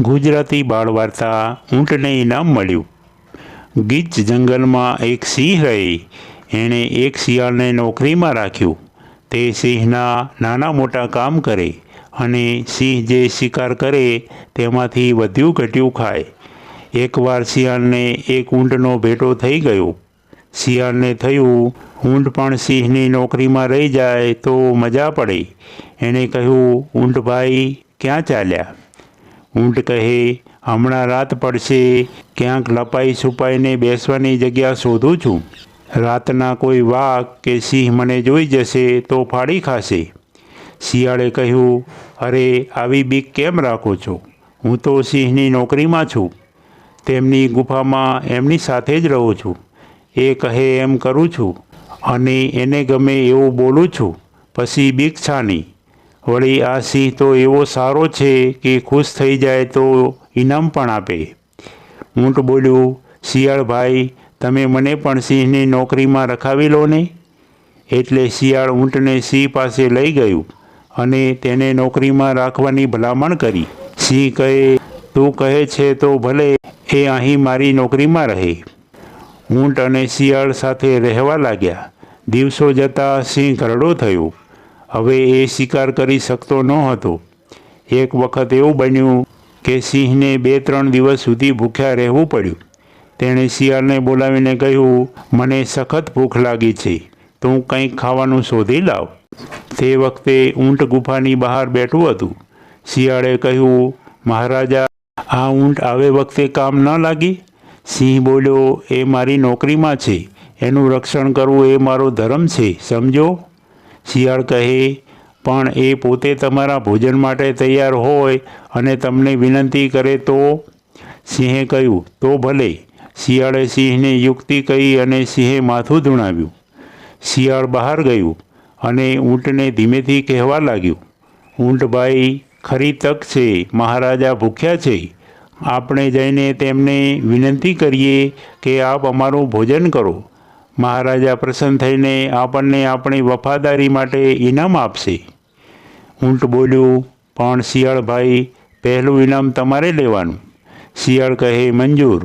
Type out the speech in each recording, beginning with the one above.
ગુજરાતી બાળ વાર્તા ઊંટને ઇનામ મળ્યું। ગીચ જંગલમાં એક સિંહ રહે। એણે એક શિયાળને નોકરીમાં રાખ્યું। તે સિંહના નાના મોટા કામ કરે અને સિંહ જે શિકાર કરે તેમાંથી વધ્યું ઘટ્યું ખાય। એકવાર શિયાળને એક ઊંટનો ભેટો થઈ ગયો। શિયાળને થયું, ઊંટ પણ સિંહની નોકરીમાં રહી જાય તો મજા પડે। એણે કહ્યું, ઊંટભાઈ ક્યાં ચાલ્યા? ઊંટ કહે, હમણાં રાત પડશે, ક્યાંક લપાઈ છુપાઈને બેસવાની જગ્યા શોધું છું। રાતના કોઈ વાઘ કે સિંહ મને જોઈ જશે તો ફાડી ખાશે। શિયાળે કહ્યું, અરે આવી બીક કેમ રાખો છો? હું તો સિંહની નોકરીમાં છું। તેમની ગુફામાં એમની સાથે જ રહું છું। એ કહે એમ કરું છું અને એને ગમે એવું બોલું છું। પછી બીક શાની? વળી આ સિંહ તો એવો સારો છે કે ખુશ થઈ જાય તો ઇનામ પણ આપે। ઊંટ બોલ્યું, શિયાળભાઈ તમે મને પણ સિંહની નોકરીમાં રખાવી લો ને। એટલે શિયાળ ઊંટને સિંહ પાસે લઈ ગયું અને તેને નોકરીમાં રાખવાની ભલામણ કરી। સિંહ કહે, તું કહે છે તો ભલે, એ અહીં મારી નોકરીમાં રહે। ઊંટ અને શિયાળ સાથે રહેવા લાગ્યા। દિવસો જતાં સિંહ ઘરડો થયો। હવે એ શિકાર કરી શકતો ન હતો। એક વખત એવું બન્યું કે સિંહને 2-3 દિવસ સુધી ભૂખ્યા રહેવું પડ્યું। તેણે શિયાળને બોલાવીને કહ્યું, મને સખત ભૂખ લાગી છે, તું કંઈક ખાવાનું શોધી લાવ। તે વખતે ઊંટ ગુફાની બહાર બેઠું હતું। શિયાળે કહ્યું, મહારાજા આ ઊંટ આવે વખતે કામ ન લાગે? સિંહ બોલ્યો, એ મારી નોકરીમાં છે, એનું રક્ષણ કરવું એ મારો ધર્મ છે, સમજો? શિયાળ કહે, પણ એ પોતે તમારા ભોજન માટે તૈયાર હોય અને તમને વિનંતી કરે તો? સિંહે કહ્યું, તો ભલે। શિયાળે સિંહને યુક્તિ કહી અને સિંહે માથું ધુણાવ્યું। શિયાળ બહાર ગયું અને ઊંટને ધીમેથી કહેવા લાગ્યું, ઊંટભાઈ ખરી તક છે, મહારાજા ભૂખ્યા છે, આપણે જઈને તેમને વિનંતી કરીએ કે આપ અમારું ભોજન કરો। મહારાજા પ્રસન્ન થઈને આપણને આપણી વફાદારી માટે ઇનામ આપશે। ઊંટ બોલ્યું, પણ શિયાળભાઈ પહેલું ઇનામ તમારે લેવાનું। શિયાળ કહે, મંજૂર।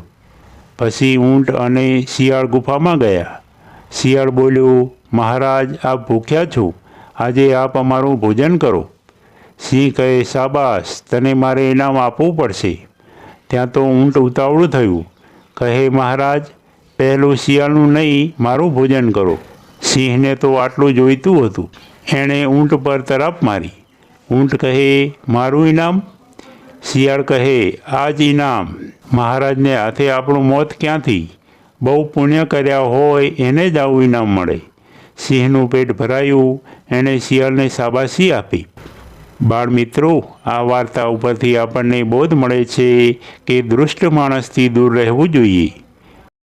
પછી ઊંટ અને શિયાળ ગુફામાં ગયા। શિયાળ બોલ્યું, મહારાજ આપ ભૂખ્યા છો, આજે આપ અમારું ભોજન કરો। સિંહ કહે, શાબાશ, તને મારે ઇનામ આપવું પડશે। ત્યાં તો ઊંટ ઉતાવળું થયું, કહે, મહારાજ પહેલું શિયાળનું નહીં, મારું ભોજન કરો। સિંહને તો આટલું જોઈતું હતું। એણે ઊંટ પર તરાપ મારી। ઊંટ કહે, મારું ઇનામ? શિયાળ કહે, આ જ ઇનામ। મહારાજને હાથે આપણું મોત ક્યાંથી? બહુ પુણ્ય કર્યા હોય એને જ આવું ઇનામ મળે। સિંહનું પેટ ભરાયું, એણે શિયાળને શાબાશી આપી। બાળ મિત્રો, આ વાર્તા ઉપરથી આપણને બોધ મળે છે કે દુષ્ટ માણસથી દૂર રહેવું જોઈએ।